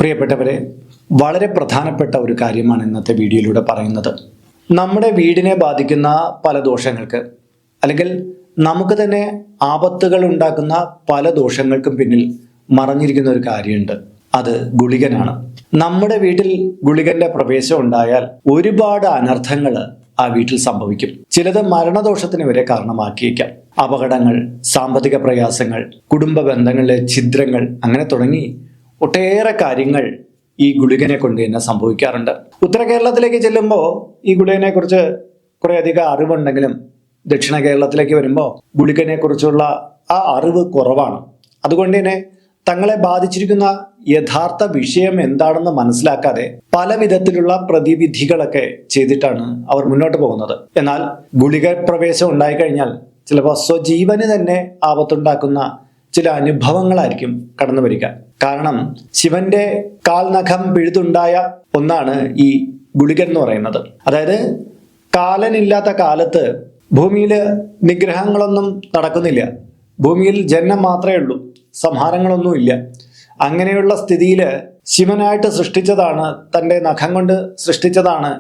പ്രിയപ്പെട്ടവരെ, വളരെ പ്രധാനപ്പെട്ട ഒരു കാര്യമാണ് ഇന്നത്തെ വീഡിയോയിലൂടെ പറയുന്നത്. നമ്മുടെ വീടിനെ ബാധിക്കുന്ന പല ദോഷങ്ങൾക്ക്, അല്ലെങ്കിൽ നമുക്ക് തന്നെ ആപത്തുകൾ ഉണ്ടാക്കുന്ന പല ദോഷങ്ങൾക്കും പിന്നിൽ മറഞ്ഞിരിക്കുന്ന ഒരു കാര്യമുണ്ട്. അത് ഗുളികനാണ്. നമ്മുടെ വീട്ടിൽ ഗുളികന്റെ പ്രവേശം ഉണ്ടായാൽ ഒരുപാട് അനർത്ഥങ്ങൾ ആ വീട്ടിൽ സംഭവിക്കും. ചിലത് മരണദോഷത്തിന് വരെ കാരണമാക്കിയേക്കാം. അപകടങ്ങൾ, സാമ്പത്തിക പ്രയാസങ്ങൾ, കുടുംബ ബന്ധങ്ങളിലെ ഛിദ്രങ്ങൾ, അങ്ങനെ തുടങ്ങി ഒട്ടേറെ കാര്യങ്ങൾ ഈ ഗുളികനെ കൊണ്ട് തന്നെ സംഭവിക്കാറുണ്ട്. ഉത്തര കേരളത്തിലേക്ക് ചെല്ലുമ്പോൾ ഈ ഗുളികനെ കുറിച്ച് കുറെ അധികം അറിവുണ്ടെങ്കിലും ദക്ഷിണ കേരളത്തിലേക്ക് വരുമ്പോൾ ഗുളികനെ കുറിച്ചുള്ള ആ അറിവ് കുറവാണ്. അതുകൊണ്ട് തന്നെ തങ്ങളെ ബാധിച്ചിരിക്കുന്ന യഥാർത്ഥ വിഷയം എന്താണെന്ന് മനസ്സിലാക്കാതെ പല വിധത്തിലുള്ള പ്രതിവിധികളൊക്കെ ചെയ്തിട്ടാണ് അവർ മുന്നോട്ട് പോകുന്നത്. എന്നാൽ ഗുളിക പ്രവേശം ഉണ്ടായിക്കഴിഞ്ഞാൽ ചിലപ്പോൾ സ്വജീവന് തന്നെ ആപത്തുണ്ടാക്കുന്ന ചില അനുഭവങ്ങളായിരിക്കും കടന്നു വരിക. കാരണം ശിവന്റെ കാൽനഖം പിഴുതുണ്ടായ ഒന്നാണ് ഈ ഗുളികൻ എന്ന് പറയുന്നത്. അതായത് കാലനില്ലാത്ത കാലത്ത് ഭൂമിയിൽ നിഗ്രഹങ്ങളൊന്നും നടക്കുന്നില്ല. ഭൂമിയിൽ ജന്മം മാത്രമേ ഉള്ളൂ, സംഹാരങ്ങളൊന്നുമില്ല. അങ്ങനെയുള്ള സ്ഥിതിയിൽ ശിവനായിട്ട് സൃഷ്ടിച്ചതാണ്, തൻ്റെ നഖം കൊണ്ട് സൃഷ്ടിച്ചതാണ്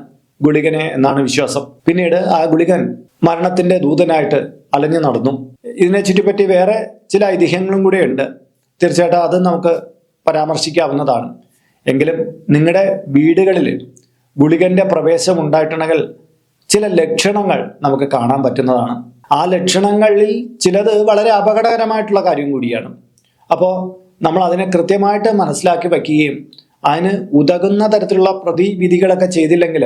ഗുളികനെ എന്നാണ് വിശ്വാസം. പിന്നീട് ആ ഗുളികൻ മരണത്തിന്റെ ദൂതനായിട്ട് അലഞ്ഞു നടന്നു. ഇതിനെ ചുറ്റിപ്പറ്റി വേറെ ചില ഐതിഹ്യങ്ങളും കൂടെ ഉണ്ട്. തീർച്ചയായിട്ടും അത് നമുക്ക് പരാമർശിക്കാവുന്നതാണ്. എങ്കിലും നിങ്ങളുടെ വീടുകളിൽ ഗുളികന്റെ പ്രവേശം ഉണ്ടായിട്ടുണ്ടെങ്കിൽ ചില ലക്ഷണങ്ങൾ നമുക്ക് കാണാൻ പറ്റുന്നതാണ്. ആ ലക്ഷണങ്ങളിൽ ചിലത് വളരെ അപകടകരമായിട്ടുള്ള കാര്യം കൂടിയാണ്. അപ്പോൾ നമ്മൾ അതിനെ കൃത്യമായിട്ട് മനസ്സിലാക്കി വയ്ക്കുകയും അതിന് ഉതകുന്ന തരത്തിലുള്ള പ്രതിവിധികളൊക്കെ ചെയ്തില്ലെങ്കിൽ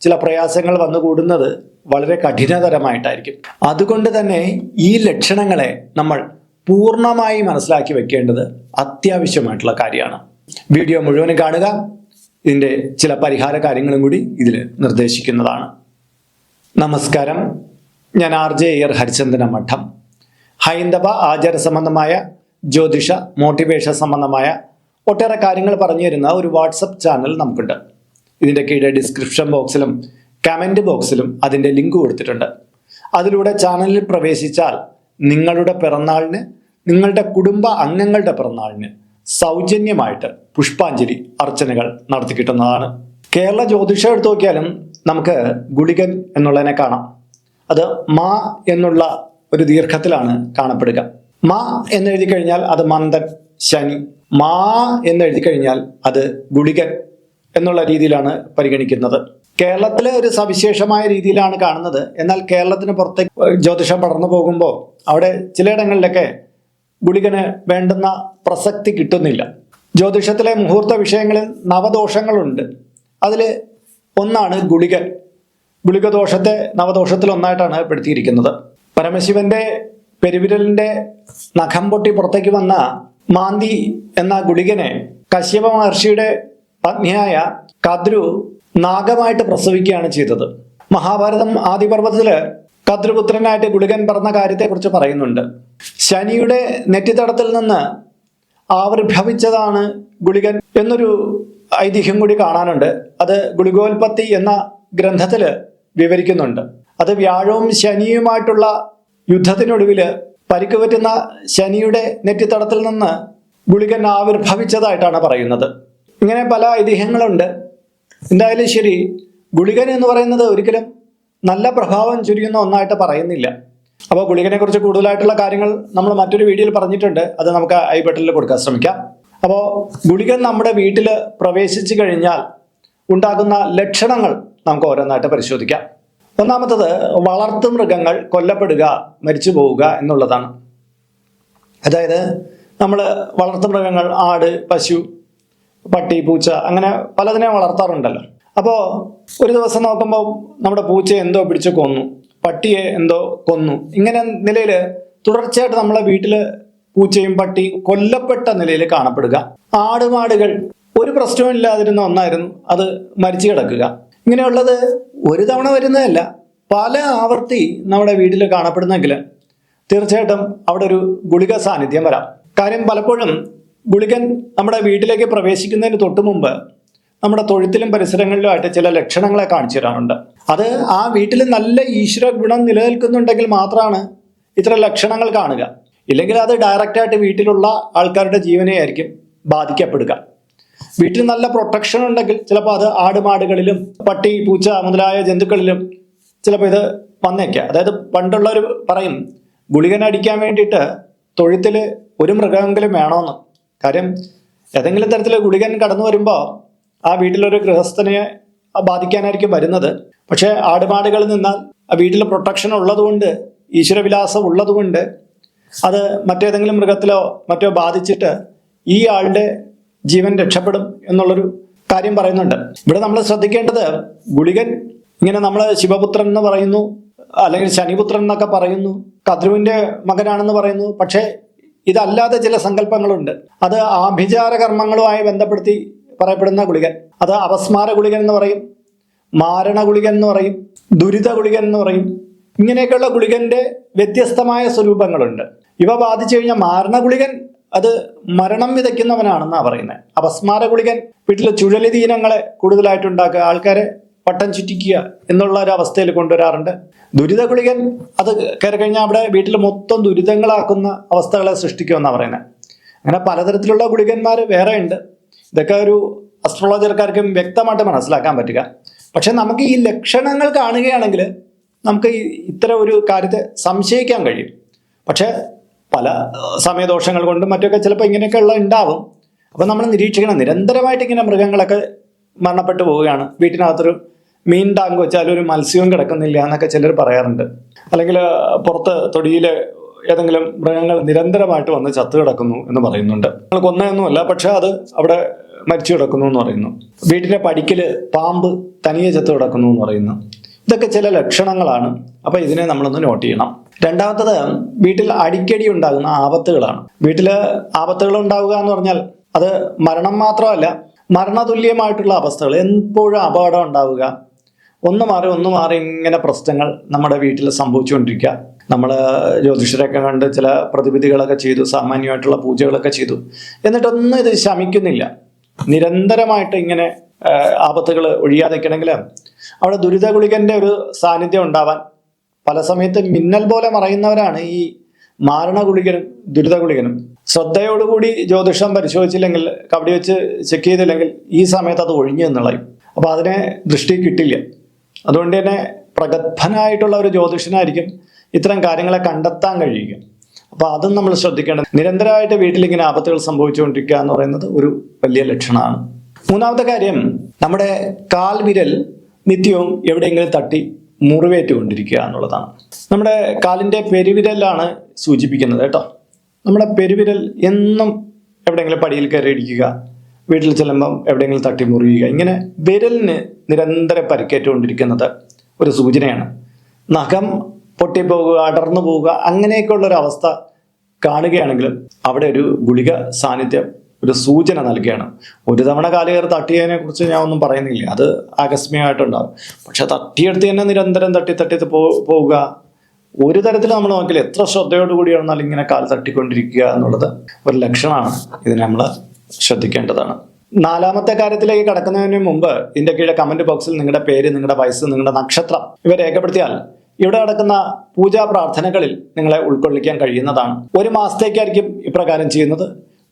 ചില പ്രയാസങ്ങൾ വന്നുകൂടുന്നത് വളരെ കഠിനതരമായിട്ടായിരിക്കും. അതുകൊണ്ട് തന്നെ ഈ ലക്ഷണങ്ങളെ നമ്മൾ പൂർണ്ണമായി മനസ്സിലാക്കി വെക്കേണ്ടത് അത്യാവശ്യമായിട്ടുള്ള കാര്യമാണ്. വീഡിയോ മുഴുവനും കാണുക. ഇതിൻ്റെ ചില പരിഹാര കാര്യങ്ങളും കൂടി ഇതിൽ നിർദ്ദേശിക്കുന്നതാണ്. നമസ്കാരം, ഞാൻ RJ അയ്യർ ഹരിചന്ദന മഠം. ഹൈന്ദവ ആചാര സംബന്ധമായ ജ്യോതിഷ, മോട്ടിവേഷൻ സംബന്ധമായ ഒട്ടേറെ കാര്യങ്ങൾ പറഞ്ഞു തരുന്ന ഒരു വാട്സപ്പ് ചാനൽ നമുക്കുണ്ട്. ഇതിൻ്റെ കീഴെ ഡിസ്ക്രിപ്ഷൻ ബോക്സിലും കമൻറ്റ് ബോക്സിലും അതിൻ്റെ ലിങ്ക് കൊടുത്തിട്ടുണ്ട്. അതിലൂടെ ചാനലിൽ പ്രവേശിച്ചാൽ നിങ്ങളുടെ പിറന്നാളിന്, നിങ്ങളുടെ കുടുംബ അംഗങ്ങളുടെ പിറന്നാളിന് സൗജന്യമായിട്ട് പുഷ്പാഞ്ജലി അർച്ചനകൾ നടത്തി കിട്ടുന്നതാണ്. കേരള ജ്യോതിഷം എടുത്തു നോക്കിയാലും നമുക്ക് ഗുളികൻ എന്നുള്ളതിനെ കാണാം. അത് മാ എന്നുള്ള ഒരു ദീർഘത്തിലാണ് കാണപ്പെടുക. മാ എന്നെഴുതി കഴിഞ്ഞാൽ അത് മന്ദൻ, ശനി. മാ എന്നെഴുതി കഴിഞ്ഞാൽ അത് ഗുളികൻ എന്നുള്ള രീതിയിലാണ് പരിഗണിക്കുന്നത്. കേരളത്തിലെ ഒരു സവിശേഷമായ രീതിയിലാണ് കാണുന്നത്. എന്നാൽ കേരളത്തിന് പുറത്തേക്ക് ജ്യോതിഷം പടർന്നു പോകുമ്പോൾ അവിടെ ചിലയിടങ്ങളിലൊക്കെ ഗുളികന് വേണ്ടുന്ന പ്രസക്തി കിട്ടുന്നില്ല. ജ്യോതിഷത്തിലെ മുഹൂർത്ത വിഷയങ്ങളിൽ നവദോഷങ്ങളുണ്ട്. അതിൽ ഒന്നാണ് ഗുളികൻ. ഗുളികദോഷത്തെ നവദോഷത്തിൽ ഒന്നായിട്ടാണ് പെടുത്തിയിരിക്കുന്നത്. പരമശിവന്റെ പെരുവിരലിന്റെ നഖം പൊട്ടി പുറത്തേക്ക് വന്ന മാന്തി എന്ന ഗുളികനെ കശ്യപ മഹർഷിയുടെ പത്നിയായ കദ്രു നാഗമായിട്ട് പ്രസവിക്കുകയാണ് ചെയ്തത്. മഹാഭാരതം ആദിപർവ്വത്തില് കദ്രുപുത്രനായിട്ട് ഗുളികൻ പറഞ്ഞ കാര്യത്തെക്കുറിച്ച് പറയുന്നുണ്ട്. ശനിയുടെ നെറ്റിത്തടത്തിൽ നിന്ന് ആവിർഭവിച്ചതാണ് ഗുളികൻ എന്നൊരു ഐതിഹ്യം കൂടി കാണാനുണ്ട്. അത് ഗുളികോൽപത്തി എന്ന ഗ്രന്ഥത്തിൽ വിവരിക്കുന്നുണ്ട്. അത് വ്യാഴവും ശനിയുമായിട്ടുള്ള യുദ്ധത്തിനൊടുവിൽ പരിക്ക് പറ്റുന്ന ശനിയുടെ നെറ്റിത്തടത്തിൽ നിന്ന് ഗുളികൻ ആവിർഭവിച്ചതായിട്ടാണ് പറയുന്നത്. ഇങ്ങനെ പല ഐതിഹ്യങ്ങളുണ്ട്. എന്തായാലും ശരി, ഗുളികൻ എന്ന് പറയുന്നത് ഒരിക്കലും നല്ല പ്രഭാവം ചുരിയുന്ന ഒന്നായിട്ട് പറയുന്നില്ല. അപ്പോൾ ഗുളികനെ കുറിച്ച് കൂടുതലായിട്ടുള്ള കാര്യങ്ങൾ നമ്മൾ മറ്റൊരു വീഡിയോയിൽ പറഞ്ഞിട്ടുണ്ട്. അത് നമുക്ക് ഐ ബട്ടണിൽ കൊടുക്കാൻ ശ്രമിക്കാം. അപ്പോൾ ഗുളികൻ നമ്മുടെ വീട്ടിൽ പ്രവേശിച്ചു കഴിഞ്ഞാൽ ഉണ്ടാകുന്ന ലക്ഷണങ്ങൾ നമുക്ക് ഓരോന്നായിട്ട് പരിശോധിക്കാം. ഒന്നാമത്തത്, വളർത്തു മൃഗങ്ങൾ കൊല്ലപ്പെടുക, മരിച്ചു പോവുക എന്നുള്ളതാണ്. അതായത് നമ്മൾ വളർത്തു മൃഗങ്ങൾ, ആട്, പശു, പട്ടി, പൂച്ച, അങ്ങനെ പലതിനെ വളർത്താറുണ്ടല്ലോ. അപ്പോൾ ഒരു ദിവസം നോക്കുമ്പോൾ നമ്മുടെ പൂച്ചയെ എന്തോ പിടിച്ച് കൊന്നു, പട്ടിയെ എന്തോ കൊന്നു. ഇങ്ങനെ നിലയിൽ തുടർച്ചയായിട്ട് നമ്മളെ വീട്ടിൽ പൂച്ചയും പട്ടിയും കൊല്ലപ്പെട്ട നിലയിൽ കാണപ്പെടുക. ആടുമാടുകൾ ഒരു പ്രശ്നവും ഇല്ലാതിരുന്ന ഒന്നായിരുന്നു, അത് മരിച്ചു കിടക്കുക. ഇങ്ങനെയുള്ളത് ഒരു തവണ വരുന്നതല്ല, പല ആവർത്തി നമ്മുടെ വീട്ടിൽ കാണപ്പെടുന്നെങ്കിൽ തീർച്ചയായിട്ടും അവിടെ ഒരു ഗുളിക സാന്നിധ്യം വരാം. കാര്യം പലപ്പോഴും ഗുളികൻ നമ്മുടെ വീട്ടിലേക്ക് പ്രവേശിക്കുന്നതിന് തൊട്ട് മുമ്പ് നമ്മുടെ തൊഴുത്തിലും പരിസരങ്ങളിലുമായിട്ട് ചില ലക്ഷണങ്ങളെ കാണിച്ചു തരാറുണ്ട്. അത് ആ വീട്ടിൽ നല്ല ഈശ്വര ഗുണം നിലനിൽക്കുന്നുണ്ടെങ്കിൽ മാത്രമാണ് ഇത്തരം ലക്ഷണങ്ങൾ കാണുക. ഇല്ലെങ്കിൽ അത് ഡയറക്റ്റായിട്ട് വീട്ടിലുള്ള ആൾക്കാരുടെ ജീവനെ ആയിരിക്കും ബാധിക്കപ്പെടുക. വീട്ടിൽ നല്ല പ്രൊട്ടക്ഷൻ ഉണ്ടെങ്കിൽ ചിലപ്പോൾ അത് ആടുമാടുകളിലും പട്ടി പൂച്ച മുതലായ ജന്തുക്കളിലും ചിലപ്പോൾ ഇത് വന്നേക്കാം. അതായത് പണ്ടുള്ളവർ പറയും ഗുളികൻ അടിക്കാൻ വേണ്ടിയിട്ട് തൊഴുത്തിൽ ഒരു മൃഗമെങ്കിലും വേണമെന്ന്. കാര്യം ഏതെങ്കിലും തരത്തിൽ ഗുളികൻ കടന്നു വരുമ്പോൾ ആ വീട്ടിലൊരു ഗൃഹസ്ഥനെ ബാധിക്കാനായിരിക്കും വരുന്നത്. പക്ഷേ ആടുമാടുകളിൽ നിന്നാൽ ആ വീട്ടിൽ പ്രൊട്ടക്ഷൻ ഉള്ളതുകൊണ്ട്, ഈശ്വരവിലാസം ഉള്ളതുകൊണ്ട് അത് മറ്റേതെങ്കിലും മൃഗത്തിലോ മറ്റോ ബാധിച്ചിട്ട് ഈ ആളുടെ ജീവൻ രക്ഷപ്പെടും എന്നുള്ളൊരു കാര്യം പറയുന്നുണ്ട്. ഇവിടെ നമ്മൾ ശ്രദ്ധിക്കേണ്ടത്, ഗുളികൻ ഇങ്ങനെ നമ്മൾ ശിവപുത്രൻ എന്ന് പറയുന്നു, അല്ലെങ്കിൽ ശനിപുത്രൻ എന്നൊക്കെ പറയുന്നു, കദ്രുവിന്റെ മകനാണെന്ന് പറയുന്നു. പക്ഷേ ഇതല്ലാതെ ചില സങ്കല്പങ്ങളുണ്ട്. അത് ആഭിചാര കർമ്മങ്ങളുമായി ബന്ധപ്പെടുത്തി പറയപ്പെടുന്ന ഗുളികൻ. അത് അപസ്മാര ഗുളികൻ എന്ന് പറയും, മാരണ ഗുളികൻ എന്ന് പറയും, ദുരിത ഗുളികൻ എന്ന് പറയും. ഇങ്ങനെയൊക്കെയുള്ള ഗുളികന്റെ വ്യത്യസ്തമായ സ്വരൂപങ്ങളുണ്ട്. ഇവ ബാധിച്ചു കഴിഞ്ഞാൽ മാരണ ഗുളികൻ അത് മരണം വിതയ്ക്കുന്നവനാണെന്നാണ് പറയുന്നത്. അപസ്മാര ഗുളികൻ വീട്ടിൽ ചുഴലിദീനങ്ങളെ കൂടുതലായിട്ടുണ്ടാക്കുക, ആൾക്കാരെ പട്ടം ചുറ്റിക്കുക എന്നുള്ള ഒരു അവസ്ഥയിൽ കൊണ്ടുവരാറുണ്ട്. ദുരിത ഗുളികൻ അത് കയറി കഴിഞ്ഞാൽ അവിടെ വീട്ടിൽ മൊത്തം ദുരിതങ്ങളാക്കുന്ന അവസ്ഥകളെ സൃഷ്ടിക്കുമെന്നാണ് പറയുന്നത്. അങ്ങനെ പലതരത്തിലുള്ള ഗുളികന്മാർ വേറെ ഉണ്ട്. ഇതൊക്കെ ഒരു അസ്ട്രോളജർക്കാർക്കും വ്യക്തമായിട്ട് മനസ്സിലാക്കാൻ പറ്റുക. പക്ഷെ നമുക്ക് ഈ ലക്ഷണങ്ങൾ കാണുകയാണെങ്കിൽ നമുക്ക് ഇത്തരം ഒരു കാര്യത്തെ സംശയിക്കാൻ കഴിയും. പക്ഷെ പല സമയദോഷങ്ങൾ കൊണ്ടും മറ്റൊക്കെ ചിലപ്പോൾ ഇങ്ങനെയൊക്കെയുള്ള ഉണ്ടാവും. അപ്പം നമ്മൾ നിരീക്ഷിക്കണം. നിരന്തരമായിട്ട് ഇങ്ങനെ മൃഗങ്ങളൊക്കെ മരണപ്പെട്ടു പോവുകയാണ്. വീട്ടിനകത്തൊരു മീൻ ടാങ്ക് വെച്ചാൽ ഒരു മത്സ്യവും കിടക്കുന്നില്ല എന്നൊക്കെ ചിലർ പറയാറുണ്ട്. അല്ലെങ്കിൽ പുറത്ത് തൊടിയിൽ ഏതെങ്കിലും മൃഗങ്ങൾ നിരന്തരമായിട്ട് വന്ന് ചത്തു കിടക്കുന്നു എന്ന് പറയുന്നുണ്ട്. കൊന്നയൊന്നുമല്ല, പക്ഷെ അത് അവിടെ മരിച്ചു കിടക്കുന്നു എന്ന് പറയുന്നു. വീട്ടിലെ പടിക്കൽ പാമ്പ് തനിയെ ചത്തു കിടക്കുന്നു എന്ന് പറയുന്നു. ഇതൊക്കെ ചില ലക്ഷണങ്ങളാണ്. അപ്പൊ ഇതിനെ നമ്മളൊന്ന് നോട്ട് ചെയ്യണം. രണ്ടാമത്തത്, വീട്ടിൽ അടിക്കടി ഉണ്ടാകുന്ന ആപത്തുകളാണ്. വീട്ടിൽ ആപത്തുകൾ ഉണ്ടാവുക എന്ന് പറഞ്ഞാൽ അത് മരണം മാത്രമല്ല, മരണതുല്യമായിട്ടുള്ള അവസ്ഥകൾ, എപ്പോഴും അപകടം ഉണ്ടാവുക, ഒന്ന് മാറി ഇങ്ങനെ പ്രശ്നങ്ങൾ നമ്മുടെ വീട്ടിൽ സംഭവിച്ചുകൊണ്ടിരിക്കുക. നമ്മൾ ജ്യോതിഷരൊക്കെ കണ്ട് ചില പ്രതിവിധികളൊക്കെ ചെയ്തു, സാമാന്യമായിട്ടുള്ള പൂജകളൊക്കെ ചെയ്തു, എന്നിട്ടൊന്നും ഇത് ശമിക്കുന്നില്ല. നിരന്തരമായിട്ട് ഇങ്ങനെ ആപത്തുകൾ ഒഴിയാതിരിക്കണമെങ്കിൽ അവിടെ ദുരിത ഗുളികന്റെ ഒരു സാന്നിധ്യം ഉണ്ടാവാൻ, പല സമയത്ത് മിന്നൽ പോലെ മറയുന്നവരാണ് ഈ മാരണ ഗുളികനും ദുരിത ഗുളികനും. ശ്രദ്ധയോടുകൂടി ജ്യോതിഷം പരിശോധിച്ചില്ലെങ്കിൽ, കബഡി വെച്ച് ചെക്ക് ചെയ്തില്ലെങ്കിൽ ഈ സമയത്ത് അത് ഒഴിഞ്ഞു എന്നുള്ളയും. അപ്പൊ അതിനെ ദൃഷ്ടി കിട്ടില്ല. അതുകൊണ്ട് തന്നെ പ്രഗത്ഭനായിട്ടുള്ള ഒരു ജ്യോതിഷനായിരിക്കും ഇത്തരം കാര്യങ്ങളെ കണ്ടെത്താൻ കഴിയുക. അപ്പൊ അതും നമ്മൾ ശ്രദ്ധിക്കേണ്ടത്. നിരന്തരമായിട്ട് വീട്ടിലിങ്ങനെ ആപത്തുകൾ സംഭവിച്ചുകൊണ്ടിരിക്കുക എന്ന് പറയുന്നത് ഒരു വലിയ ലക്ഷണമാണ്. മൂന്നാമത്തെ കാര്യം, നമ്മുടെ കാൽവിരൽ നിത്യവും എവിടെയെങ്കിലും തട്ടി മുറിവേറ്റുകൊണ്ടിരിക്കുക എന്നുള്ളതാണ്. നമ്മുടെ കാലിന്റെ പെരുവിരലാണ് സൂചിപ്പിക്കുന്നത് കേട്ടോ. നമ്മുടെ പെരുവിരൽ എന്നും എവിടെയെങ്കിലും പടിയിൽ കയറി ഇടിക്കുക, വീട്ടിൽ ചെല്ലുമ്പം എവിടെയെങ്കിലും തട്ടി മുറിയുക, ഇങ്ങനെ വിരലിന് നിരന്തരം പരിക്കേറ്റുകൊണ്ടിരിക്കുന്നത് ഒരു സൂചനയാണ്. നഖം പൊട്ടിപ്പോവുക, അടർന്നു പോവുക, അങ്ങനെയൊക്കെയുള്ളൊരു അവസ്ഥ കാണുകയാണെങ്കിലും അവിടെ ഒരു ഗുളിക സാന്നിധ്യം ഒരു സൂചന നൽകുകയാണ്. ഒരു തവണ കാലുകയറി തട്ടിയതിനെ കുറിച്ച് ഞാൻ ഒന്നും പറയുന്നില്ല, അത് ആകസ്മികമായിട്ടുണ്ടാവും. പക്ഷെ തട്ടിയെടുത്ത് തന്നെ നിരന്തരം തട്ടി പോവുക, ഒരു തരത്തിൽ നമ്മൾ നോക്കില്ല, എത്ര ശ്രദ്ധയോടുകൂടിയാണെന്നാലും ഇങ്ങനെ കാൽ തട്ടിക്കൊണ്ടിരിക്കുക എന്നുള്ളത് ഒരു ലക്ഷണമാണ്. ഇതിനെ നമ്മൾ ശ്രദ്ധിക്കേണ്ടതാണ്. നാലാമത്തെ കാര്യത്തിലേക്ക് കടക്കുന്നതിന് മുമ്പ് ഇതിന്റെ കീഴെ കമന്റ് ബോക്സിൽ നിങ്ങളുടെ പേര്, നിങ്ങളുടെ വയസ്സ്, നിങ്ങളുടെ നക്ഷത്രം ഇവ രേഖപ്പെടുത്തിയാൽ ഇവിടെ നടക്കുന്ന പൂജാ പ്രാർത്ഥനകളിൽ നിങ്ങളെ ഉൾക്കൊള്ളിക്കാൻ കഴിയുന്നതാണ്. ഒരു മാസത്തേക്കായിരിക്കും ഇപ്രകാരം ചെയ്യുന്നത്.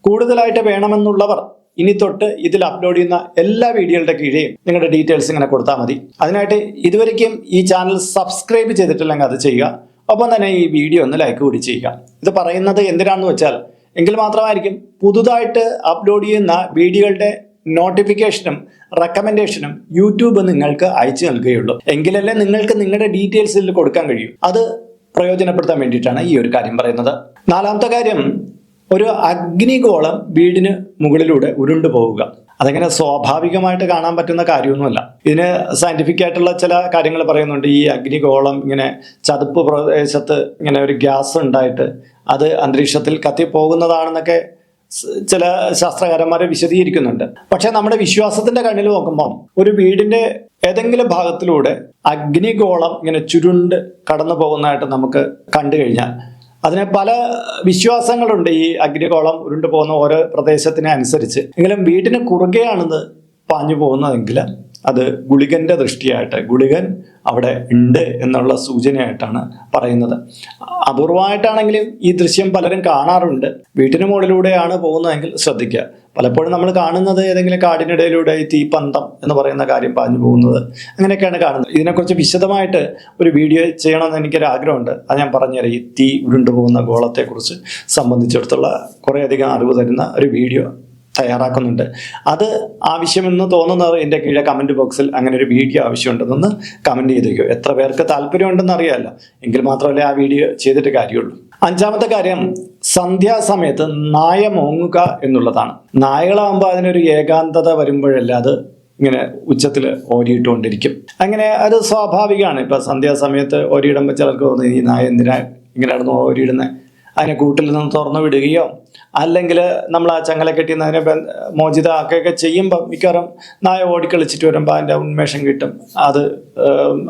കൂടുതലായിട്ട് വേണമെന്നുള്ളവർ ഇനി തൊട്ട് ഇതിൽ അപ്ലോഡ് ചെയ്യുന്ന എല്ലാ വീഡിയോകളുടെ കീഴെയും നിങ്ങളുടെ ഡീറ്റെയിൽസ് ഇങ്ങനെ കൊടുത്താൽ മതി. അതിനായിട്ട് ഇതുവരെയ്ക്കും ഈ ചാനൽ സബ്സ്ക്രൈബ് ചെയ്തിട്ടില്ലെങ്കിൽ അത് ചെയ്യുക. ഒപ്പം തന്നെ ഈ വീഡിയോ ഒന്ന് ലൈക്ക് കൂടി ചെയ്യുക. ഇത് പറയുന്നത് എന്തിനാണെന്ന് വെച്ചാൽ എങ്കിൽ മാത്രമായിരിക്കും പുതുതായിട്ട് അപ്ലോഡ് ചെയ്യുന്ന വീഡിയോകളുടെ നോട്ടിഫിക്കേഷനും റെക്കമെൻഡേഷനും യൂട്യൂബ് നിങ്ങൾക്ക് അയച്ചു നൽകുകയുള്ളൂ. എങ്കിലല്ലേ നിങ്ങൾക്ക് നിങ്ങളുടെ ഡീറ്റെയിൽസിൽ കൊടുക്കാൻ കഴിയും. അത് പ്രയോജനപ്പെടുത്താൻ വേണ്ടിയിട്ടാണ് ഈ ഒരു കാര്യം പറയുന്നത്. നാലാമത്തെ കാര്യം, ഒരു അഗ്നിഗോളം വീടിന് മുകളിലൂടെ ഉരുണ്ടു പോവുക. അതങ്ങനെ സ്വാഭാവികമായിട്ട് കാണാൻ പറ്റുന്ന കാര്യമൊന്നുമല്ല. ഇതിന് സയന്റിഫിക് ആയിട്ടുള്ള ചില കാര്യങ്ങൾ പറയുന്നുണ്ട്. ഈ അഗ്നിഗോളം ഇങ്ങനെ ചതുപ്പ് പ്രദേശത്ത് ഇങ്ങനെ ഒരു ഗ്യാസ് ഉണ്ടായിട്ട് അത് അന്തരീക്ഷത്തിൽ കത്തിപ്പോകുന്നതാണെന്നൊക്കെ ചില ശാസ്ത്രകാരന്മാരെ വിശദീകരിക്കുന്നുണ്ട്. പക്ഷെ നമ്മുടെ വിശ്വാസത്തിന്റെ കണ്ണിൽ നോക്കുമ്പോൾ ഒരു വീടിന്റെ ഏതെങ്കിലും ഭാഗത്തിലൂടെ അഗ്നിഗോളം ഇങ്ങനെ ചുരുണ്ട് കടന്നു പോകുന്നതായിട്ട് നമുക്ക് കണ്ടു കഴിഞ്ഞാൽ അതിന് പല വിശ്വാസങ്ങളുണ്ട്. ഈ അഗ്നിഗോളം ഉരുണ്ടു പോകുന്ന ഓരോ പ്രദേശത്തിനെ അനുസരിച്ച്. എങ്കിലും വീടിന് കുറുകെയാണിത് പാഞ്ഞു പോകുന്നതെങ്കിൽ അത് ഗുളികന്റെ ദൃഷ്ടിയായിട്ട്, ഗുളികൻ അവിടെ ഉണ്ട് എന്നുള്ള സൂചനയായിട്ടാണ് പറയുന്നത്. അപൂർവമായിട്ടാണെങ്കിലും ഈ ദൃശ്യം പലരും കാണാറുണ്ട്. വീട്ടിന് മുകളിലൂടെയാണ് പോകുന്നതെങ്കിൽ ശ്രദ്ധിക്കുക. പലപ്പോഴും നമ്മൾ കാണുന്നത് ഏതെങ്കിലും കാടിനിടയിലൂടെ ഈ തീപ്പന്തം എന്ന് പറയുന്ന കാര്യം പാഞ്ഞു പോകുന്നത്, അങ്ങനെയൊക്കെയാണ് കാണുന്നത്. ഇതിനെക്കുറിച്ച് വിശദമായിട്ട് ഒരു വീഡിയോ ചെയ്യണമെന്ന് എനിക്കൊരു ആഗ്രഹമുണ്ട്. അത് ഞാൻ പറഞ്ഞുതരാം. ഈ തീ ഉരുണ്ടുപോകുന്ന ഗോളത്തെക്കുറിച്ച് സംബന്ധിച്ചിടത്തുള്ള കുറേയധികം അറിവ് തരുന്ന ഒരു വീഡിയോ തയ്യാറാക്കുന്നുണ്ട്. അത് ആവശ്യമെന്ന് തോന്നുന്നവർ എൻ്റെ കീഴെ കമൻറ്റ് ബോക്സിൽ അങ്ങനെ ഒരു വീഡിയോ ആവശ്യമുണ്ടെന്ന് കമൻറ്റ് ചെയ്തേക്കോ. എത്ര പേർക്ക് താല്പര്യമുണ്ടെന്ന് അറിയാമല്ലോ, എങ്കിൽ മാത്രമല്ലേ ആ വീഡിയോ ചെയ്തിട്ട് കാര്യമുള്ളൂ. അഞ്ചാമത്തെ കാര്യം, സന്ധ്യാസമയത്ത് നായ മോങ്ങുക എന്നുള്ളതാണ്. നായകളാകുമ്പോൾ അതിനൊരു ഏകാന്തത വരുമ്പോഴല്ല അത് ഇങ്ങനെ ഉച്ചത്തിൽ ഓരിയിട്ടുകൊണ്ടിരിക്കും. അങ്ങനെ അത് സ്വാഭാവികമാണ്. ഇപ്പം സന്ധ്യാസമയത്ത് ഓരിയിടുമ്പോൾ ചിലർക്ക് തോന്നുന്നു ഈ നായ എന്തിനാ ഇങ്ങനെയാണെന്ന് ഓരിയിടുന്നത്, അതിനെ കൂട്ടിൽ നിന്ന് തുറന്നു വിടുകയോ അല്ലെങ്കിൽ നമ്മൾ ആ ചങ്ങല കെട്ടിന്ന് അതിനെ മോചിതമാക്കുകയൊക്കെ ചെയ്യുമ്പോൾ മിക്കവാറും നായ ഓടിക്കളിച്ചിട്ട് വരുമ്പോൾ അതിൻ്റെ ഉന്മേഷം കിട്ടും. അത്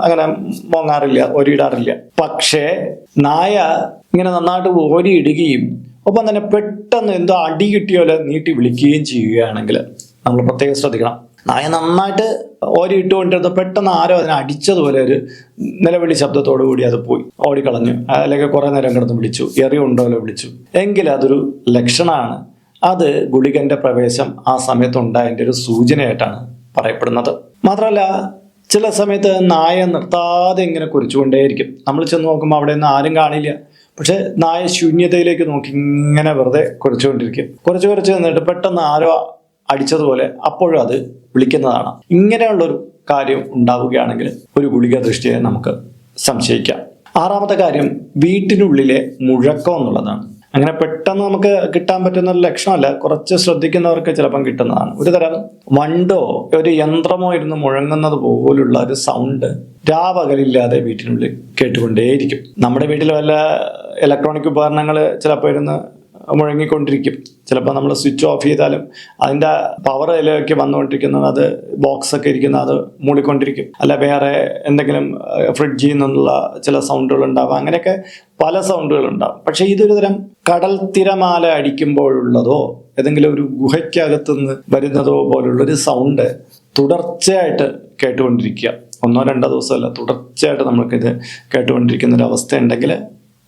അങ്ങനെ മോങ്ങാറില്ല, ഓരിയിടാറില്ല. പക്ഷേ നായ ഇങ്ങനെ നന്നായിട്ട് ഓരിയിടുകയും ഒപ്പം തന്നെ പെട്ടെന്ന് എന്തോ അടി കിട്ടിയോലെ നീട്ടി വിളിക്കുകയും ചെയ്യുകയാണെങ്കിൽ നമ്മൾ പ്രത്യേകം ശ്രദ്ധിക്കണം. നായ നന്നായിട്ട് ഓരി ഇട്ടുകൊണ്ടിരുന്ന പെട്ടെന്ന് ആരോ അതിനെ അടിച്ചതുപോലെ ഒരു നിലവിളി ശബ്ദത്തോടു കൂടി അത് പോയി ഓടിക്കളഞ്ഞു, അല്ലെങ്കിൽ കുറെ നേരം കിടന്ന് വിളിച്ചു, എറിയുണ്ടോലോ വിളിച്ചു എങ്കിൽ അതൊരു ലക്ഷണമാണ്. അത് ഗുളികന്റെ പ്രവേശം ആ സമയത്തുണ്ടായതിൻ്റെ ഒരു സൂചനയായിട്ടാണ് പറയപ്പെടുന്നത്. മാത്രമല്ല ചില സമയത്ത് നായ നിർത്താതെ ഇങ്ങനെ കുറിച്ചുകൊണ്ടേയിരിക്കും. നമ്മൾ ചെന്ന് നോക്കുമ്പോൾ അവിടെ നിന്ന് ആരും കാണില്ല. പക്ഷെ നായ ശൂന്യതയിലേക്ക് നോക്കി ഇങ്ങനെ വെറുതെ കുറിച്ചുകൊണ്ടിരിക്കും. കുറച്ച് നിന്നിട്ട് പെട്ടെന്ന് ആരോ അടിച്ചതുപോലെ അപ്പോഴും അത് വിളിക്കുന്നതാണ്. ഇങ്ങനെയുള്ളൊരു കാര്യം ഉണ്ടാവുകയാണെങ്കിൽ ഒരു ഗുളിക ദൃഷ്ടിയെ നമുക്ക് സംശയിക്കാം. ആറാമത്തെ കാര്യം, വീട്ടിനുള്ളിലെ മുഴക്കം എന്നുള്ളതാണ്. അങ്ങനെ പെട്ടെന്ന് നമുക്ക് കിട്ടാൻ പറ്റുന്ന ഒരു ലക്ഷണമല്ല, കുറച്ച് ശ്രദ്ധിക്കുന്നവർക്ക് ചിലപ്പം കിട്ടുന്നതാണ്. ഒരു തരം വണ്ടോ ഒരു യന്ത്രമോ ഇരുന്ന് മുഴങ്ങുന്നത് പോലുള്ള ഒരു സൗണ്ട് രാപകലില്ലാതെ വീട്ടിനുള്ളിൽ കേട്ടുകൊണ്ടേയിരിക്കും. നമ്മുടെ വീട്ടിൽ വല്ല ഇലക്ട്രോണിക് ഉപകരണങ്ങൾ ചിലപ്പോൾ ഇരുന്ന് മുഴങ്ങിക്കൊണ്ടിരിക്കും. ചിലപ്പോൾ നമ്മൾ സ്വിച്ച് ഓഫ് ചെയ്താലും അതിൻ്റെ പവർ അതിലേക്ക് വന്നുകൊണ്ടിരിക്കുന്നത്, അത് ബോക്സൊക്കെ ഇരിക്കുന്ന അത് മൂടിക്കൊണ്ടിരിക്കും. അല്ല വേറെ എന്തെങ്കിലും ഫ്രിഡ്ജിൽ നിന്നുള്ള ചില സൗണ്ടുകൾ ഉണ്ടാവാം. അങ്ങനെയൊക്കെ പല സൗണ്ടുകളുണ്ടാവും. പക്ഷെ ഇതൊരു തരം കടൽ തിരമാല അടിക്കുമ്പോഴുള്ളതോ ഏതെങ്കിലും ഒരു ഗുഹയ്ക്കകത്തുനിന്ന് വരുന്നതോ പോലുള്ളൊരു സൗണ്ട് തുടർച്ചയായിട്ട് കേട്ടുകൊണ്ടിരിക്കുക. 1-2 ദിവസമല്ല, തുടർച്ചയായിട്ട് നമുക്കിത് കേട്ടുകൊണ്ടിരിക്കുന്ന ഒരു അവസ്ഥ ഉണ്ടെങ്കിൽ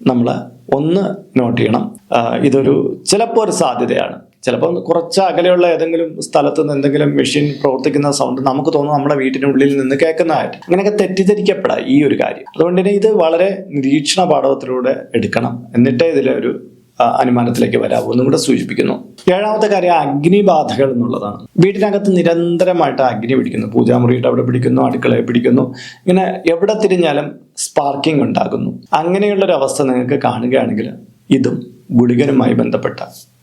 നമ്മൾ ഒന്ന് നോട്ട് ചെയ്യണം. ഇതൊരു ചിലപ്പോൾ ഒരു സാധ്യതയാണ്. ചിലപ്പോൾ കുറച്ച് അകലെയുള്ള ഏതെങ്കിലും സ്ഥലത്ത് നിന്ന് എന്തെങ്കിലും മെഷീൻ പ്രവർത്തിക്കുന്ന സൗണ്ട് നമുക്ക് തോന്നും നമ്മുടെ വീട്ടിനുള്ളിൽ നിന്ന് കേൾക്കുന്നതായിട്ട്. അങ്ങനെയൊക്കെ തെറ്റിദ്ധരിക്കപ്പെടാം ഈ ഒരു കാര്യം. അതുകൊണ്ട് തന്നെ ഇത് വളരെ നിരീക്ഷണ പാഠവത്തിലൂടെ എടുക്കണം. എന്നിട്ടേ ഇതിലൊരു അനുമാനത്തിലേക്ക് വരാവൂ എന്നും കൂടെ സൂചിപ്പിക്കുന്നു. ഏഴാമത്തെ കാര്യം, അഗ്നിബാധകൾ എന്നുള്ളതാണ്. വീട്ടിനകത്ത് നിരന്തരമായിട്ട് അഗ്നി പിടിക്കുന്നു. പൂജാമുറിയുടെ അവിടെ പിടിക്കുന്നു, അടുക്കളയെ പിടിക്കുന്നു, ഇങ്ങനെ എവിടെ തിരിഞ്ഞാലും സ്പാർക്കിംഗ് ഉണ്ടാകുന്നു. അങ്ങനെയുള്ളൊരു അവസ്ഥ നിങ്ങൾക്ക് കാണുകയാണെങ്കിൽ ഇതും ഗുളികനുമായി ബന്ധപ്പെട്ട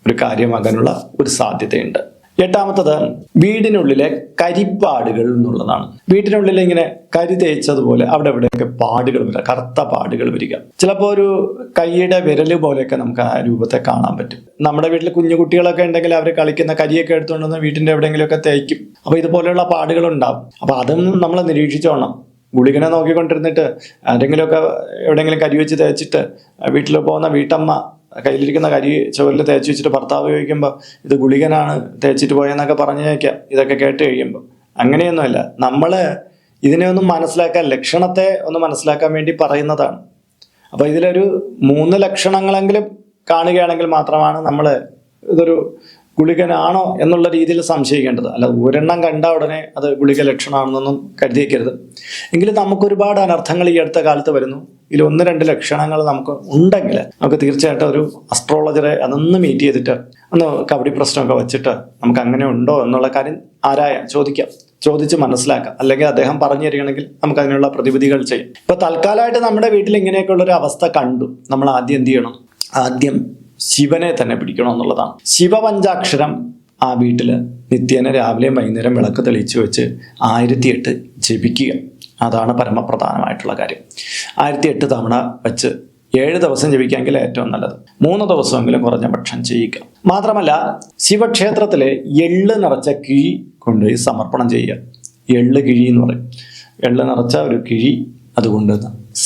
ഒരു കാര്യമാകാനുള്ള ഒരു സാധ്യതയുണ്ട്. എട്ടാമത്തത്, വീടിനുള്ളിലെ കരിപ്പാടുകൾ എന്നുള്ളതാണ്. വീട്ടിനുള്ളിൽ ഇങ്ങനെ കരി തേച്ചതുപോലെ അവിടെ ഇവിടെയൊക്കെ പാടുകൾ വരിക, കറുത്ത പാടുകൾ വരിക. ചിലപ്പോൾ ഒരു കൈയുടെ വിരല് പോലെയൊക്കെ നമുക്ക് ആ രൂപത്തെ കാണാൻ പറ്റും. നമ്മുടെ വീട്ടിൽ കുഞ്ഞു കുട്ടികളൊക്കെ ഉണ്ടെങ്കിൽ അവർ കളിക്കുന്ന കരിയൊക്കെ എടുത്തുകൊണ്ടുവന്ന് വീട്ടിൻ്റെ എവിടെയെങ്കിലുമൊക്കെ തേക്കും. അപ്പോൾ ഇതുപോലെയുള്ള പാടുകൾ ഉണ്ടാവും. അപ്പോൾ അതും നമ്മൾ നിരീക്ഷിച്ചോണം. ഗുളികനെ നോക്കിക്കൊണ്ടിരുന്നിട്ട് ആരെങ്കിലുമൊക്കെ എവിടെയെങ്കിലും കരി വെച്ച് തേച്ചിട്ട് വീട്ടിൽ പോകുന്ന വീട്ടമ്മ കയ്യിലിരിക്കുന്ന കരി ചുവരിൽ തേച്ച് വെച്ചിട്ട് ഭർത്താവ് ചോദിക്കുമ്പോൾ ഇത് ഗുളികനാണ് തേച്ചിട്ട് പോയെന്നൊക്കെ പറഞ്ഞേക്കാം. ഇതൊക്കെ കേട്ട് കഴിയുമ്പോൾ അങ്ങനെയൊന്നുമല്ല. നമ്മൾ ഇതിനെ ഒന്ന് മനസ്സിലാക്കാൻ, ലക്ഷണത്തെ ഒന്ന് മനസ്സിലാക്കാൻ വേണ്ടി പറയുന്നതാണ്. അപ്പോൾ ഇതിലൊരു 3 ലക്ഷണങ്ങളെങ്കിലും കാണുകയാണെങ്കിൽ മാത്രമാണ് നമ്മൾ ഇതൊരു ഗുളികനാണോ എന്നുള്ള രീതിയിൽ സംശയിക്കേണ്ടത്. അല്ല ഒരെണ്ണം കണ്ട ഉടനെ അത് ഗുളിക ലക്ഷണമാണെന്നൊന്നും കരുതിയേക്കരുത്. എങ്കിലും നമുക്കൊരുപാട് അനർത്ഥങ്ങൾ ഈ അടുത്ത കാലത്ത് വരുന്നു. ഇതിൽ 1-2 ലക്ഷണങ്ങൾ നമുക്ക് ഉണ്ടെങ്കിൽ നമുക്ക് തീർച്ചയായിട്ടും ഒരു അസ്ട്രോളജറെ അതൊന്ന് മീറ്റ് ചെയ്തിട്ട് ഒന്ന് കബഡി പ്രശ്നമൊക്കെ വെച്ചിട്ട് നമുക്ക് അങ്ങനെ ഉണ്ടോ എന്നുള്ള കാര്യം ചോദിച്ച് മനസ്സിലാക്കാം. അല്ലെങ്കിൽ അദ്ദേഹം പറഞ്ഞു തരികയാണെങ്കിൽ നമുക്ക് അതിനുള്ള പ്രതിവിധികൾ ചെയ്യാം. ഇപ്പൊ തൽക്കാലമായിട്ട് നമ്മുടെ വീട്ടിൽ ഇങ്ങനെയൊക്കെയുള്ള ഒരു അവസ്ഥ കണ്ടു. നമ്മൾ ആദ്യം എന്ത് ചെയ്യണം? ആദ്യം ശിവനെ തന്നെ പിടിക്കണം എന്നുള്ളതാണ്. ശിവപഞ്ചാക്ഷരം ആ വീട്ടിൽ നിത്യേന രാവിലെയും വൈകുന്നേരം വിളക്ക് തെളിയിച്ച് വെച്ച് 1008 ജപിക്കുക. അതാണ് പരമപ്രധാനമായിട്ടുള്ള കാര്യം. 1008 തവണ വെച്ച് 7 ദിവസം ജപിക്കാമെങ്കിൽ ഏറ്റവും നല്ലത്. 3 ദിവസമെങ്കിലും കുറഞ്ഞ പക്ഷം ചെയ്യുക. മാത്രമല്ല ശിവക്ഷേത്രത്തിലെ എള്ള് നിറച്ച കിഴി കൊണ്ടുപോയി സമർപ്പണം ചെയ്യുക. എള്ള് കിഴി എന്ന് പറയും. എള്ള് നിറച്ച ഒരു കിഴി അതുകൊണ്ട്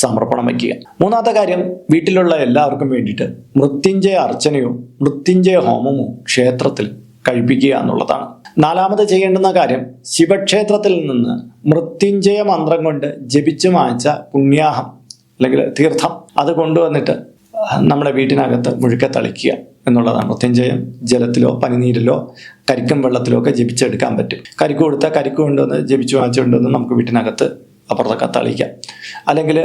സമർപ്പണം വയ്ക്കുക. മൂന്നാമത്തെ കാര്യം, വീട്ടിലുള്ള എല്ലാവർക്കും വേണ്ടിയിട്ട് മൃത്യുഞ്ജയ അർച്ചനയോ മൃത്യുഞ്ജയ ഹോമമോ ക്ഷേത്രത്തിൽ കഴിപ്പിക്കുക എന്നുള്ളതാണ്. നാലാമത് ചെയ്യേണ്ടുന്ന കാര്യം, ശിവക്ഷേത്രത്തിൽ നിന്ന് മൃത്യുഞ്ജയ മന്ത്രം കൊണ്ട് ജപിച്ചു വാങ്ങിച്ച പുണ്യാഹം അല്ലെങ്കിൽ തീർത്ഥം അത് കൊണ്ടുവന്നിട്ട് നമ്മുടെ വീട്ടിനകത്ത് മുഴുക്കെ തളിക്കുക എന്നുള്ളതാണ്. മൃത്യുഞ്ജയം ജലത്തിലോ പനിനീരിലോ കരിക്കും വെള്ളത്തിലോ ഒക്കെ ജപിച്ചെടുക്കാൻ പറ്റും. കരിക്ക് കൊടുത്താൽ കരിക്ക് കൊണ്ടുവന്ന് ജപിച്ചു വാങ്ങിച്ചുകൊണ്ടുവന്ന് നമുക്ക് വീട്ടിനകത്ത് അപ്പുറത്തൊക്കെ തളിക്കാം. അല്ലെങ്കിൽ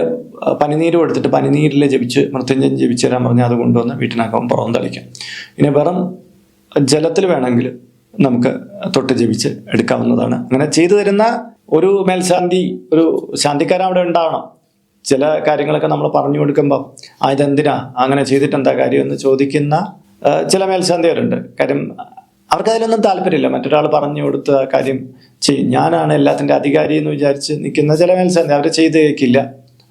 പനിനീര് കൊടുത്തിട്ട് പനിനീരിൽ ജപിച്ച് മൃത്യുഞ്ജയം ജപിച്ചു തരാൻ പറഞ്ഞാൽ അത് കൊണ്ടുവന്ന് വീട്ടിനകം പുറം തളിക്കാം. ഇനി വെറും ജലത്തിൽ വേണമെങ്കിൽ നമുക്ക് തൊട്ട് ജപിച്ച് എടുക്കാവുന്നതാണ്. അങ്ങനെ ചെയ്തു തരുന്ന ഒരു മേൽശാന്തി, ഒരു ശാന്തിക്കാരൻ അവിടെ ഉണ്ടാവണം. ചില കാര്യങ്ങളൊക്കെ നമ്മൾ പറഞ്ഞു കൊടുക്കുമ്പോൾ ഇതെന്തിനാ അങ്ങനെ ചെയ്തിട്ട് എന്താ കാര്യം എന്ന് ചോദിക്കുന്ന ചില മേൽശാന്തിയരുണ്ട്. കാര്യം അവർക്ക് അതിലൊന്നും താല്പര്യമില്ല. മറ്റൊരാൾ പറഞ്ഞു കൊടുത്ത കാര്യം ചെയ്യും, ഞാനാണ് എല്ലാത്തിൻ്റെ അധികാരി എന്ന് വിചാരിച്ച് നിൽക്കുന്ന ചില മേൽശാന്തി അവർ ചെയ്ത് കേൾക്കില്ല.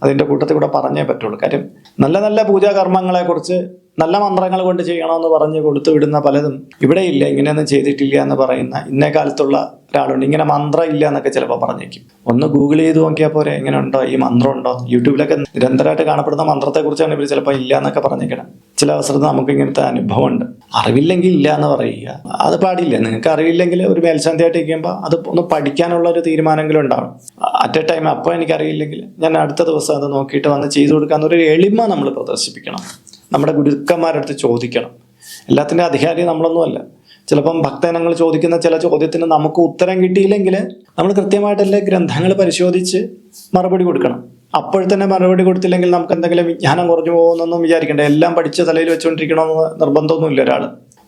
അതിൻ്റെ കൂട്ടത്തിൽ കൂടെ പറഞ്ഞേ പറ്റുള്ളൂ. കാര്യം നല്ല നല്ല പൂജാകർമ്മങ്ങളെക്കുറിച്ച് നല്ല മന്ത്രങ്ങൾ കൊണ്ട് ചെയ്യണമെന്ന് പറഞ്ഞ് കൊടുത്തു വിടുന്ന പലതും ഇവിടെ ഇല്ല, ഇങ്ങനെയൊന്നും ചെയ്തിട്ടില്ല എന്ന് പറയുന്ന ഇന്നേ കാലത്തുള്ള ഒരാളുണ്ട്. ഇങ്ങനെ മന്ത്രം ഇല്ല എന്നൊക്കെ ചിലപ്പോൾ പറഞ്ഞേക്കും. ഒന്ന് ഗൂഗിൾ ചെയ്ത് നോക്കിയാൽ പോരെ എങ്ങനെ ഉണ്ടോ ഈ മന്ത്രം ഉണ്ടോ. യൂട്യൂബിലൊക്കെ നിരന്തരമായിട്ട് കാണപ്പെടുന്ന മന്ത്രത്തെക്കുറിച്ചാണ് ഇവർ ചിലപ്പോൾ ഇല്ല എന്നൊക്കെ പറഞ്ഞേക്കണം. ചില അവസരത്തിൽ നമുക്ക് ഇങ്ങനത്തെ അനുഭവമുണ്ട്. അറിവില്ലെങ്കിൽ ഇല്ല എന്ന് പറയുക അത് പാടില്ല. നിങ്ങൾക്ക് അറിവില്ലെങ്കിൽ ഒരു മേൽശാന്തിയായിട്ട് ഇരിക്കുമ്പോൾ അത് ഒന്ന് പഠിക്കാനുള്ള ഒരു തീരുമാനമെങ്കിലും ഉണ്ടാവണം. അറ്റ് എ ടൈം അപ്പോൾ എനിക്കറിയില്ലെങ്കിൽ ഞാൻ അടുത്ത ദിവസം അത് നോക്കിയിട്ട് വന്ന് ചെയ്തു കൊടുക്കാന്നൊരു എളിമ നമ്മൾ പ്രദർശിപ്പിക്കണം. നമ്മുടെ ഗുരുക്കന്മാരുടെ അടുത്ത് ചോദിക്കണം. എല്ലാത്തിൻ്റെ അധികാരി നമ്മളൊന്നുമല്ല. ചിലപ്പം ഭക്തജനങ്ങൾ ചോദിക്കുന്ന ചില ചോദ്യത്തിന് നമുക്ക് ഉത്തരം കിട്ടിയില്ലെങ്കിൽ നമ്മൾ കൃത്യമായിട്ടല്ലേ ഗ്രന്ഥങ്ങൾ പരിശോധിച്ച് മറുപടി കൊടുക്കണം. അപ്പോഴത്തന്നെ മറുപടി കൊടുത്തില്ലെങ്കിൽ നമുക്ക് എന്തെങ്കിലും വിജ്ഞാനം കുറഞ്ഞു പോകുന്നൊന്നും വിചാരിക്കേണ്ട. എല്ലാം പഠിച്ച് തലയിൽ വെച്ചുകൊണ്ടിരിക്കണമെന്ന് നിർബന്ധമൊന്നുമില്ല ഒരാൾ.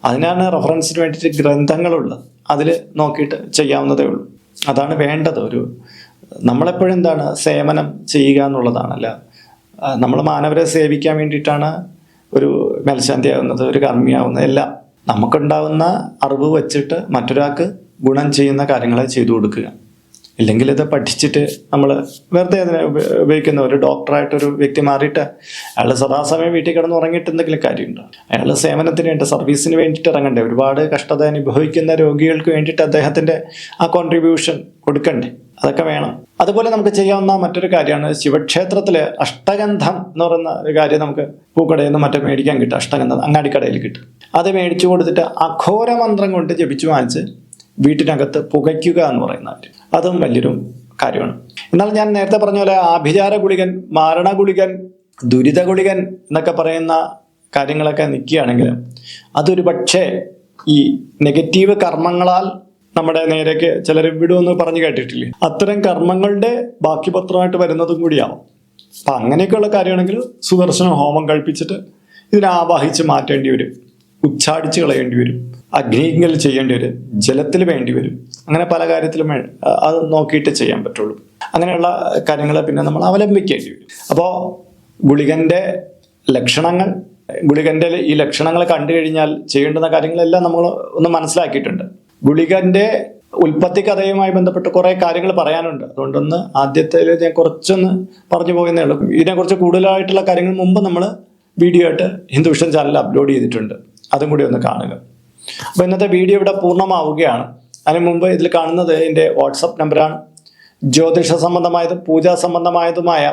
അതിനാണ് റെഫറൻസിന് വേണ്ടിയിട്ട് ഗ്രന്ഥങ്ങളുള്ളത്. അതിൽ നോക്കിയിട്ട് ചെയ്യാവുന്നതേ ഉള്ളൂ. അതാണ് വേണ്ടത്. നമ്മളെപ്പോഴും എന്താണ് സേവനം ചെയ്യുക എന്നുള്ളതാണല്ല. നമ്മൾ മാനവരെ സേവിക്കാൻ വേണ്ടിയിട്ടാണ് ഒരു മേൽശാന്തിയാവുന്നത്, ഒരു കർമ്മിയാവുന്നത്. എല്ലാം നമുക്കുണ്ടാവുന്ന അറിവ് വെച്ചിട്ട് മറ്റൊരാൾക്ക് ഗുണം ചെയ്യുന്ന കാര്യങ്ങളെ ചെയ്തു കൊടുക്കുക. ഇല്ലെങ്കിൽ ഇത് പഠിച്ചിട്ട് നമ്മൾ വെറുതെ അതിനെ ഉപയോഗിക്കുന്ന ഒരു ഡോക്ടറായിട്ടൊരു വ്യക്തി മാറിയിട്ട് അയാൾ സദാസമയം വീട്ടിൽ കിടന്ന് ഉറങ്ങിയിട്ട് എന്തെങ്കിലും കാര്യമുണ്ടോ? അയാൾ സേവനത്തിന് വേണ്ടി സർവീസിന് വേണ്ടിയിട്ട് ഇറങ്ങണ്ടേ? ഒരുപാട് കഷ്ടത അനുഭവിക്കുന്ന രോഗികൾക്ക് വേണ്ടിയിട്ട് അദ്ദേഹത്തിൻ്റെ ആ കോൺട്രിബ്യൂഷൻ കൊടുക്കണ്ടേ? അതൊക്കെ വേണം. അതുപോലെ നമുക്ക് ചെയ്യാവുന്ന മറ്റൊരു കാര്യമാണ് ശിവക്ഷേത്രത്തിൽ അഷ്ടഗന്ധം എന്ന് പറയുന്ന ഒരു കാര്യം നമുക്ക് പൂക്കടയിൽ നിന്ന് മറ്റേ മേടിക്കാൻ കിട്ടും. അഷ്ടഗന്ധം അങ്ങാടിക്കടയിൽ കിട്ടും. അത് മേടിച്ചു കൊടുത്തിട്ട് അഘോര മന്ത്രം കൊണ്ട് ജപിച്ചു വാങ്ങിച്ച് വീട്ടിനകത്ത് പുകയ്ക്കുക എന്ന് പറയുന്ന കാര്യം അതും വലിയൊരു കാര്യമാണ്. എന്നാൽ ഞാൻ നേരത്തെ പറഞ്ഞ പോലെ ആഭിചാര ഗുളികൻ, മാരണ ഗുളികൻ, ദുരിത ഗുളികൻ എന്നൊക്കെ പറയുന്ന കാര്യങ്ങളൊക്കെ നിൽക്കുകയാണെങ്കിൽ അതൊരു പക്ഷേ ഈ നെഗറ്റീവ് കർമ്മങ്ങളാൽ നമ്മുടെ നേരേക്ക് ചിലർ വിടുമെന്ന് പറഞ്ഞു കേട്ടിട്ടില്ലേ? അത്തരം കർമ്മങ്ങളുടെ ബാക്കി പത്രമായിട്ട് വരുന്നതും കൂടിയാവും. അപ്പം അങ്ങനെയൊക്കെയുള്ള കാര്യമാണെങ്കിൽ സുദർശന ഹോമം കഴിപ്പിച്ചിട്ട് ഇതിനെ ആവാഹിച്ച് മാറ്റേണ്ടി വരും, ഉച്ചാടിച്ച് കളയേണ്ടി വരും, അഗ്നിയിൽ ചെയ്യേണ്ടി വരും, ജലത്തിൽ വേണ്ടി വരും. അങ്ങനെ പല കാര്യത്തിലും അത് നോക്കിയിട്ട് ചെയ്യാൻ പറ്റുള്ളൂ. അങ്ങനെയുള്ള കാര്യങ്ങൾ പിന്നെ നമ്മൾ അവലംബിക്കേണ്ടി വരും. അപ്പോൾ ഗുളികൻ്റെ ലക്ഷണങ്ങൾ, ഗുളികൻ്റെ ഈ ലക്ഷണങ്ങൾ കണ്ടു കഴിഞ്ഞാൽ ചെയ്യേണ്ടുന്ന കാര്യങ്ങളെല്ലാം നമ്മൾ ഒന്ന് മനസ്സിലാക്കിയിട്ടുണ്ട്. ഗുളികൻ്റെ ഉൽപ്പത്തി കഥയുമായി ബന്ധപ്പെട്ട് കുറേ കാര്യങ്ങൾ പറയാനുണ്ട്. അതുകൊണ്ടൊന്ന് ആദ്യത്തെ ഞാൻ കുറച്ചൊന്ന് പറഞ്ഞു പോകുന്നേ ഉള്ളൂ. ഇതിനെക്കുറിച്ച് കൂടുതലായിട്ടുള്ള കാര്യങ്ങൾ മുമ്പ് നമ്മൾ വീഡിയോ ആയിട്ട് ഹിന്ദു വിഷൻ ചാനലിൽ അപ്ലോഡ് ചെയ്തിട്ടുണ്ട്. അതും കൂടി ഒന്ന് കാണുക. അപ്പോൾ ഇന്നത്തെ വീഡിയോ ഇവിടെ പൂർണ്ണമാവുകയാണ്. അതിന് മുമ്പ് ഇതിൽ കാണുന്നത് എൻ്റെ വാട്സപ്പ് നമ്പറാണ്. ജ്യോതിഷ സംബന്ധമായതും പൂജാ സംബന്ധമായതുമായ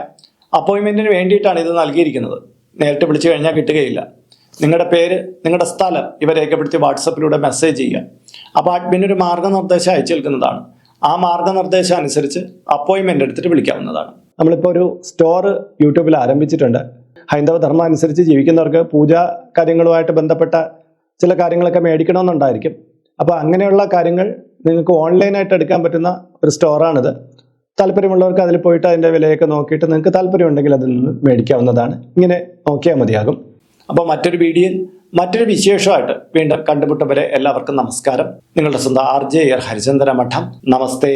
അപ്പോയിൻമെൻറ്റിന് വേണ്ടിയിട്ടാണ് ഇത് നൽകിയിരിക്കുന്നത്. നേരിട്ട് വിളിച്ചു കഴിഞ്ഞാൽ കിട്ടുകയില്ല. നിങ്ങളുടെ പേര്, നിങ്ങളുടെ സ്ഥലം ഇവ രേഖപ്പെടുത്തി വാട്സപ്പിലൂടെ മെസ്സേജ് ചെയ്യുക. അപ്പോൾ അഡ്മിനൊരു മാർഗ്ഗനിർദ്ദേശം അയച്ചു നൽകുന്നതാണ്. ആ മാർഗ്ഗനിർദ്ദേശം അനുസരിച്ച് അപ്പോയിൻമെൻ്റ് എടുത്തിട്ട് വിളിക്കാവുന്നതാണ്. നമ്മളിപ്പോൾ ഒരു സ്റ്റോർ യൂട്യൂബിൽ ആരംഭിച്ചിട്ടുണ്ട്. ഹൈന്ദവ ധർമ്മം അനുസരിച്ച് ജീവിക്കുന്നവർക്ക് പൂജാ കാര്യങ്ങളുമായിട്ട് ബന്ധപ്പെട്ട ചില കാര്യങ്ങളൊക്കെ മേടിക്കണമെന്നുണ്ടായിരിക്കും. അപ്പോൾ അങ്ങനെയുള്ള കാര്യങ്ങൾ നിങ്ങൾക്ക് ഓൺലൈനായിട്ട് എടുക്കാൻ പറ്റുന്ന ഒരു സ്റ്റോറാണിത്. താല്പര്യമുള്ളവർക്ക് അതിൽ പോയിട്ട് അതിൻ്റെ വിലയൊക്കെ നോക്കിയിട്ട് നിങ്ങൾക്ക് താല്പര്യമുണ്ടെങ്കിൽ അതിൽ നിന്ന് മേടിക്കാവുന്നതാണ്. ഇങ്ങനെ നോക്കിയാൽ മതിയാകും. അപ്പോൾ മറ്റൊരു വീഡിയോയിൽ മറ്റൊരു വിശേഷമായിട്ട് വീണ്ടും കണ്ടുമുട്ടും വരെ എല്ലാവർക്കും നമസ്കാരം. നിങ്ങളുടെ സ്വന്തം RJ ഹരിചന്ദ്ര മഠം. നമസ്തേ.